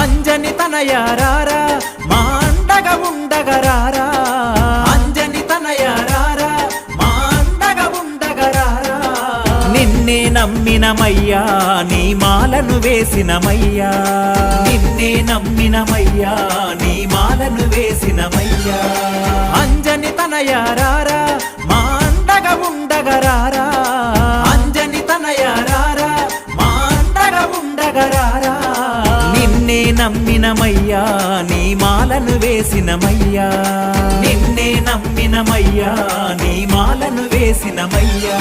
అంజని తనయారారా మా అండగా ఉండగరారా అంజని తనయారారా మా అండగా ఉండగరారా నిన్నే నమ్మినమయ్యా నీ మాలను వేసినమయ్యా నిన్నే నమ్మినమయ్యా నీ మాలను వేసినమయ్యా అంజని తనయారారా మా అండగా ఉండగరారా అంజని తనయారారా మా అండగా ఉండగరారా నిన్నే నమ్మినమయ్యా నీ మాలను వేసినమయ్యా నిన్నే నమ్మినమయ్యా నీ మాలను వేసినమయ్యా